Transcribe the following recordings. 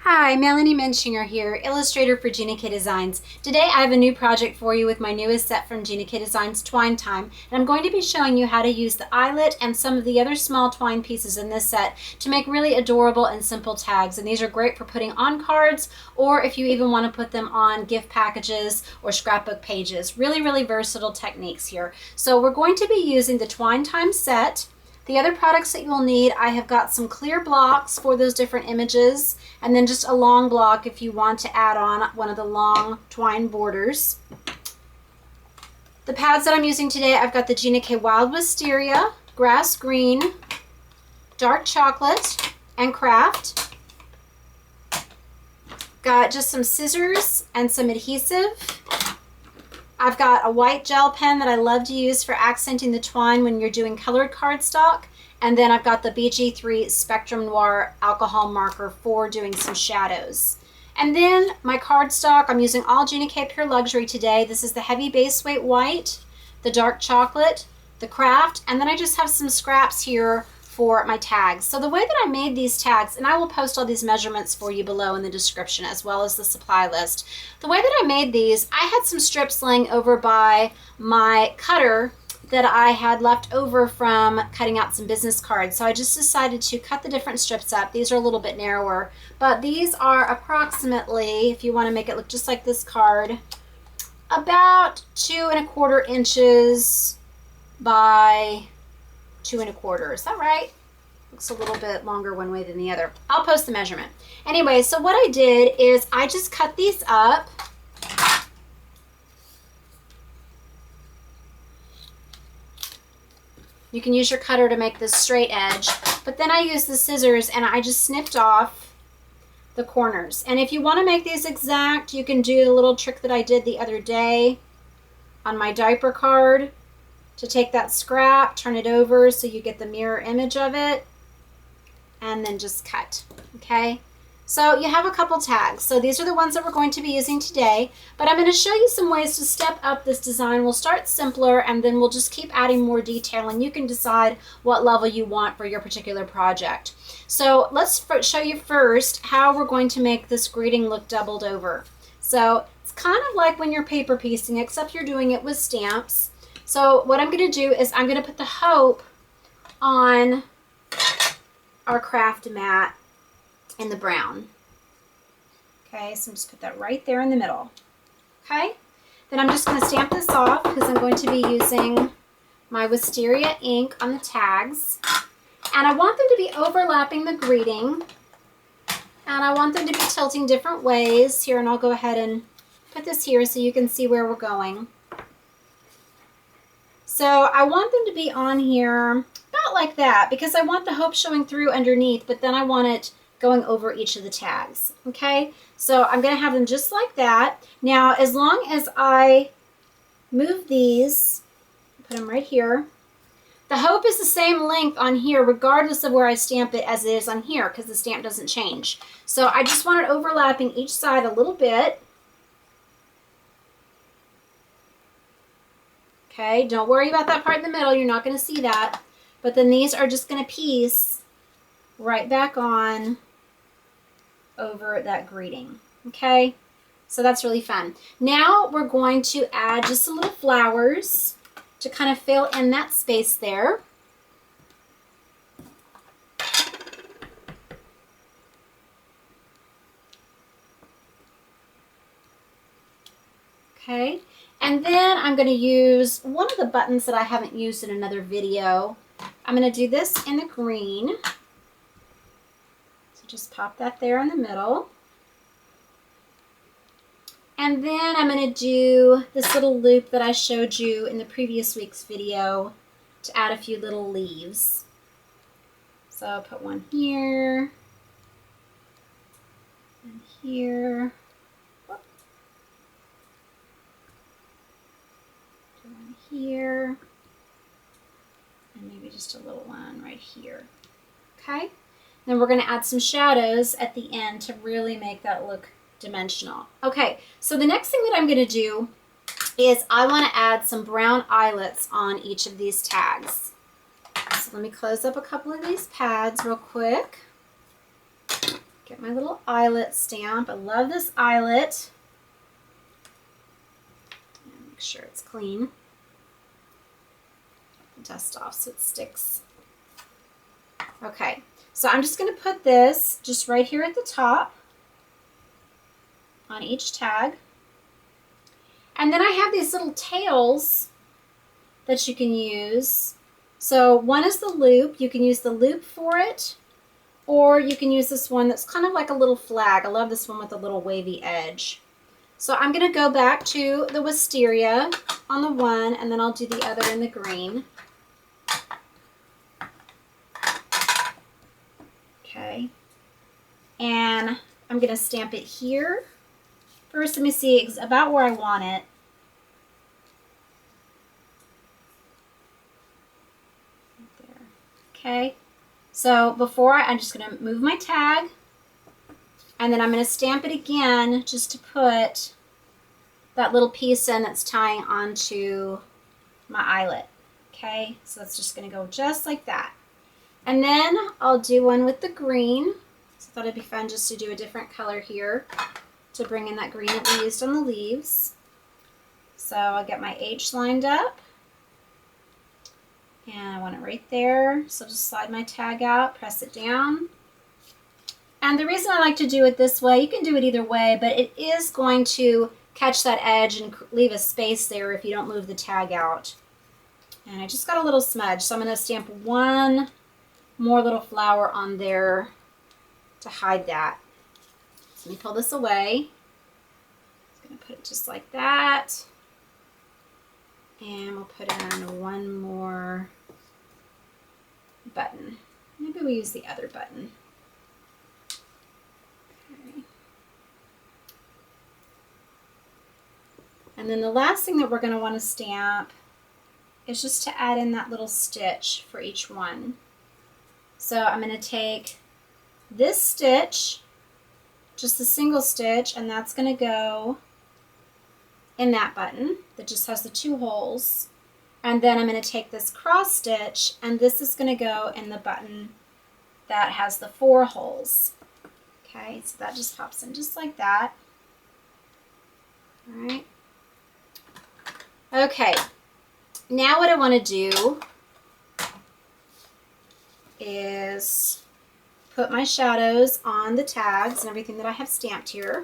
Hi, Melanie Muenchinger here, illustrator for Gina K Designs. Today I have a new project for you with my newest set from Gina K Designs, Twine Time, and I'm going to be showing you how to use the eyelet and some of the other small twine pieces in this set to make really adorable and simple tags. And these are great for putting on cards, or if you even want to put them on gift packages or scrapbook pages. Really versatile techniques here. So we're going to be using the Twine Time set. The other products that you'll need, I have got some clear blocks for those different images, and then just a long block if you want to add on one of the long twine borders. The pads that I'm using today, I've got the Gina K Wild Wisteria, Grass Green, Dark Chocolate, and Kraft. Got just some scissors and some adhesive. I've got a white gel pen that I love to use for accenting the twine when you're doing colored cardstock. And then I've got the BG3 Spectrum Noir alcohol marker for doing some shadows. And then my cardstock, I'm using all Gina K Pure Luxury today. This is the heavy base weight white, the dark chocolate, the Kraft, and then I just have some scraps here for my tags. So the way that I made these tags, and I will post all these measurements for you below in the description as well as the supply list. The way that I made these, I had some strips laying over by my cutter that I had left over from cutting out some business cards. So I just decided to cut the different strips up. These are a little bit narrower, but these are approximately, if you want to make it look just like this card, about 2¼ inches by 2¼ Is that right? Looks a little bit longer one way than the other. I'll post the measurement. Anyway, so what I did is I just cut these up. You can use your cutter to make this straight edge, but then I used the scissors and I just snipped off the corners. And if you want to make these exact, you can do the little trick that I did the other day on my diaper card, to take that scrap, turn it over so you get the mirror image of it, and then just cut, okay? So you have a couple tags. So these are the ones that we're going to be using today, but I'm going to show you some ways to step up this design. We'll start simpler and then we'll just keep adding more detail, and you can decide what level you want for your particular project. So let's show you first how we're going to make this greeting look doubled over. So it's kind of like when you're paper piecing, except you're doing it with stamps. So what I'm going to do is I'm going to put the hope on our Kraft mat in the brown. Okay, so I'm just put that right there in the middle. Okay, then I'm just going to stamp this off because I'm going to be using my Wisteria ink on the tags. And I want them to be overlapping the greeting. And I want them to be tilting different ways. Here, and I'll go ahead and put this here so you can see where we're going. So I want them to be on here about like that because I want the hope showing through underneath, but then I want it going over each of the tags. Okay, so I'm going to have them just like that. Now, as long as I move these, put them right here, the hope is the same length on here regardless of where I stamp it as it is on here because the stamp doesn't change. So I just want it overlapping each side a little bit. Okay, don't worry about that part in the middle. You're not going to see that. But then these are just going to piece right back on over that greeting. Okay, so that's really fun. Now we're going to add just some little flowers to kind of fill in that space there. Okay. And then I'm going to use one of the buttons that I haven't used in another video. I'm going to do this in the green. So just pop that there in the middle. And then I'm going to do this little loop that I showed you in the previous week's video to add a few little leaves. So I'll put one here and here. Here, and maybe just a little one right here. Okay, then we're going to add some shadows at the end to really make that look dimensional. Okay, so the next thing that I'm going to do is I want to add some brown eyelets on each of these tags. So let me close up a couple of these pads real quick. Get my little eyelet stamp. I love this eyelet. Make sure it's clean. Dust off so it sticks. Okay, so I'm just going to put this just right here at the top on each tag. And then I have these little tails that you can use. So one is the loop. You can use the loop for it, or you can use this one that's kind of like a little flag. I love this one with a little wavy edge. So I'm going to go back to the Wisteria on the one, and then I'll do the other in the green. Okay, and I'm going to stamp it here. First, let me see about where I want it. Right there. Okay, so before I'm just going to move my tag, and then I'm going to stamp it again just to put that little piece in that's tying onto my eyelet. Okay, so it's just going to go just like that. And then I'll do one with the green. So I thought it'd be fun just to do a different color here to bring in that green that we used on the leaves. So I'll get my H lined up. And I want it right there. So just slide my tag out, press it down. And the reason I like to do it this way, you can do it either way, but it is going to catch that edge and leave a space there if you don't move the tag out. And I just got a little smudge, so I'm going to stamp one more little flower on there to hide that. So let me pull this away. I'm going to put it just like that. And we'll put in one more button. Maybe we use the other button. Okay. And then the last thing that we're going to want to stamp is just to add in that little stitch for each one. So I'm going to take this stitch, just the single stitch, and that's going to go in that button that just has the 2 holes. And then I'm going to take this cross stitch, and this is going to go in the button that has the 4 holes. Okay, so that just pops in just like that. All right. Okay, now what I want to do is put my shadows on the tags and everything that I have stamped here.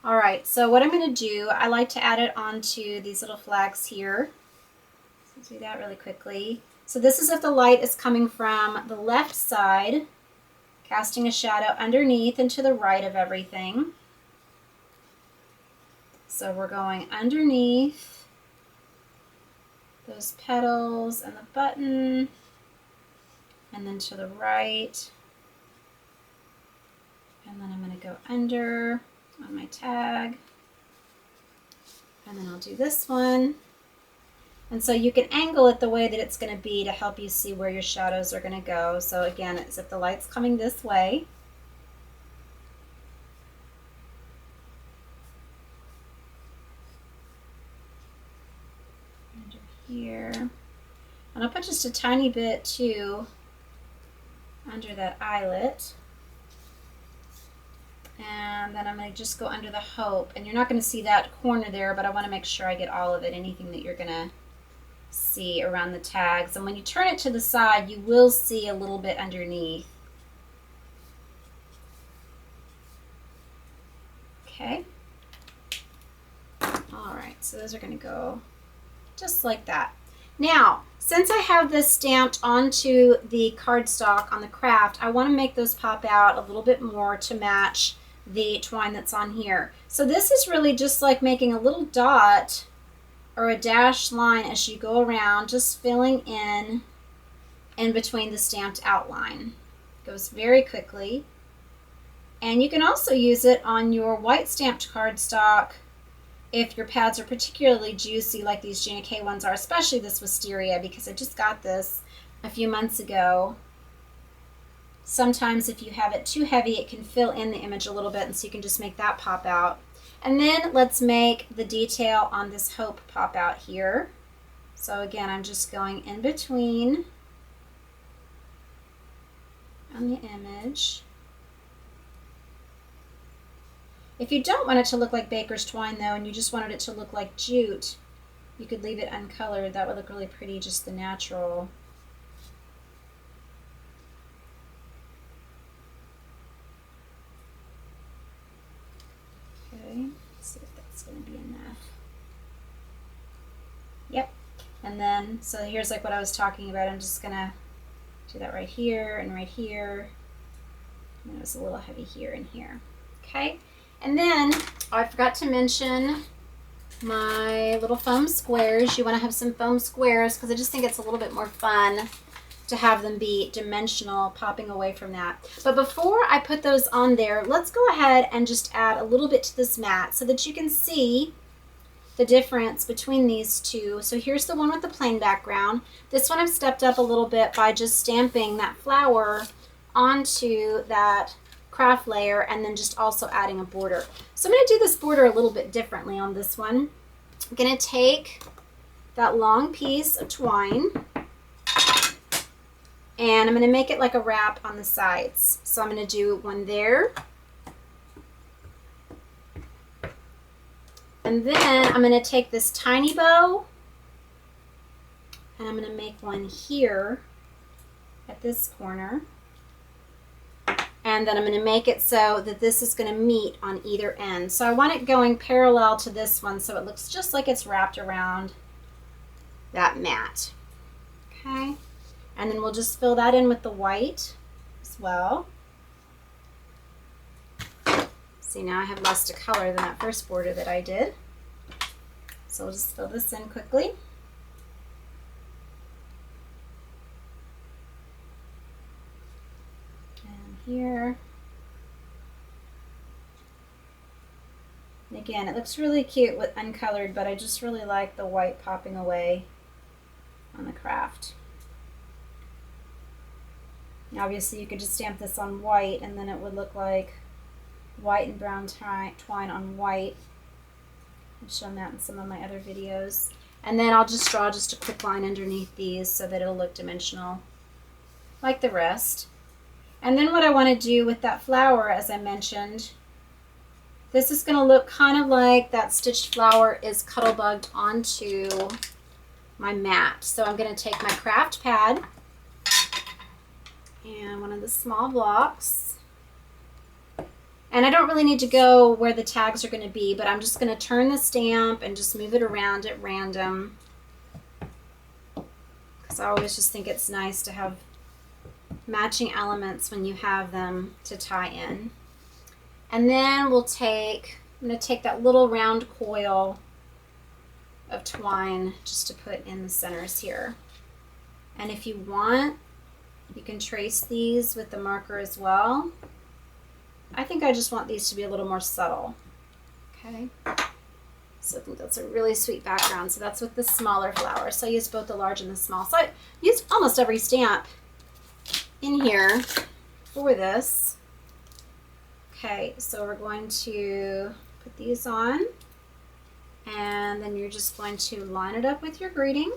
All right, so what I'm going to do, I like to add it onto these little flags here. Let's do that really quickly. So this is if the light is coming from the left side, casting a shadow underneath and to the right of everything. So we're going underneath those petals and the button, and then to the right, and then I'm going to go under on my tag, and then I'll do this one. And so you can angle it the way that it's going to be to help you see where your shadows are going to go. So again, it's if the light's coming this way. Under here. And I'll put just a tiny bit too under that eyelet. And then I'm going to just go under the hope. And you're not going to see that corner there, but I want to make sure I get all of it, anything that you're going to see around the tags. And when you turn it to the side, you will see a little bit underneath. Okay. All right, so those are going to go just like that. Now, since I have this stamped onto the cardstock on the Kraft, I want to make those pop out a little bit more to match the twine that's on here. So this is really just like making a little dot or a dashed line as you go around, just filling in between the stamped outline. It goes very quickly. And you can also use it on your white stamped cardstock if your pads are particularly juicy like these Gina K ones are, especially this Wisteria, because I just got this a few months ago. Sometimes if you have it too heavy, it can fill in the image a little bit, and so you can just make that pop out. And then let's make the detail on this hope pop out here. So again, I'm just going in between on the image. If you don't want it to look like baker's twine though, and you just wanted it to look like jute, you could leave it uncolored. That would look really pretty, just the natural. Okay, let's see if that's going to be enough. Yep. And then, so here's like what I was talking about. I'm just going to do that right here and right here. And it was a little heavy here and here. Okay. And then, oh, I forgot to mention my little foam squares. You want to have some foam squares because I just think it's a little bit more fun to have them be dimensional, popping away from that. But before I put those on there, let's go ahead and just add a little bit to this mat so that you can see the difference between these two. So here's the one with the plain background. This one I've stepped up a little bit by just stamping that flower onto that Kraft layer and then just also adding a border. So I'm going to do this border a little bit differently on this one. I'm going to take that long piece of twine and I'm going to make it like a wrap on the sides. So I'm going to do one there. And then I'm going to take this tiny bow and I'm going to make one here at this corner. And then I'm going to make it so that this is going to meet on either end. So I want it going parallel to this one so it looks just like it's wrapped around that mat. Okay. And then we'll just fill that in with the white as well. See, now I have less to color than that first border that I did. So we'll just fill this in quickly. Here. And again, it looks really cute with uncolored, but I just really like the white popping away on the Kraft. Now, obviously, you could just stamp this on white and then it would look like white and brown twine on white. I've shown that in some of my other videos. And then I'll just draw just a quick line underneath these so that it'll look dimensional like the rest. And then what I want to do with that flower, as I mentioned, this is going to look kind of like that stitched flower is cuddlebugged onto my mat. So I'm going to take my Kraft pad and one of the small blocks. And I don't really need to go where the tags are going to be, but I'm just going to turn the stamp and just move it around at random. Because I always just think it's nice to have matching elements when you have them to tie in. And then I'm going to take that little round coil of twine just to put in the centers here. And if you want, you can trace these with the marker as well. I think I just want these to be a little more subtle. Okay. So I think that's a really sweet background. So that's with the smaller flower. So I use both the large and the small. So I use almost every stamp in here for this. Okay, so we're going to put these on and then you're just going to line it up with your greeting.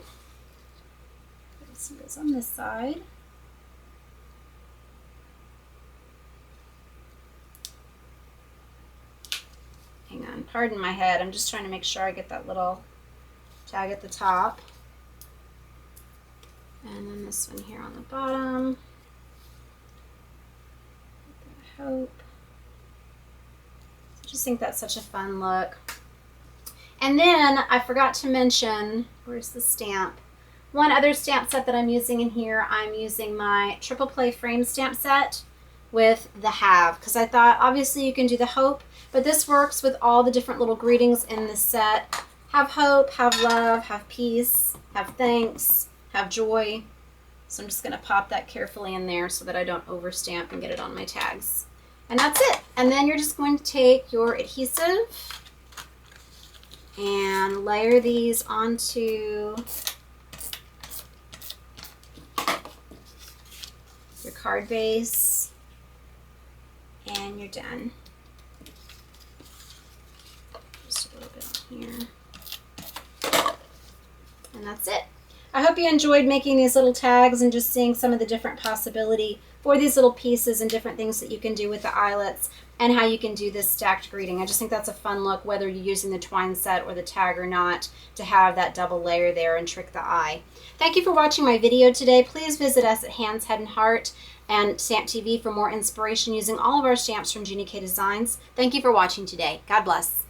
This goes on this side. Hang on, pardon my head. I'm just trying to make sure I get that little tag at the top. And then this one here on the bottom. Hope. I just think that's such a fun look. And then I forgot to mention, where's the stamp? One other stamp set that I'm using in here, I'm using my triple play frame stamp set with the have, because I thought obviously you can do the hope, but this works with all the different little greetings in this set. Have hope, have love, have peace, have thanks, have joy. So I'm just going to pop that carefully in there so that I don't overstamp and get it on my tags. And that's it. And then you're just going to take your adhesive and layer these onto your card base and you're done. Just a little bit on here. And that's it. I hope you enjoyed making these little tags and just seeing some of the different possibility for these little pieces and different things that you can do with the eyelets, and how you can do this stacked greeting. I just think that's a fun look, whether you're using the twine set or the tag or not, to have that double layer there and trick the eye. Thank you for watching my video today. Please visit us at Hands, Head, and Heart and Stamp TV for more inspiration using all of our stamps from Gina K Designs. Thank you for watching today. God bless.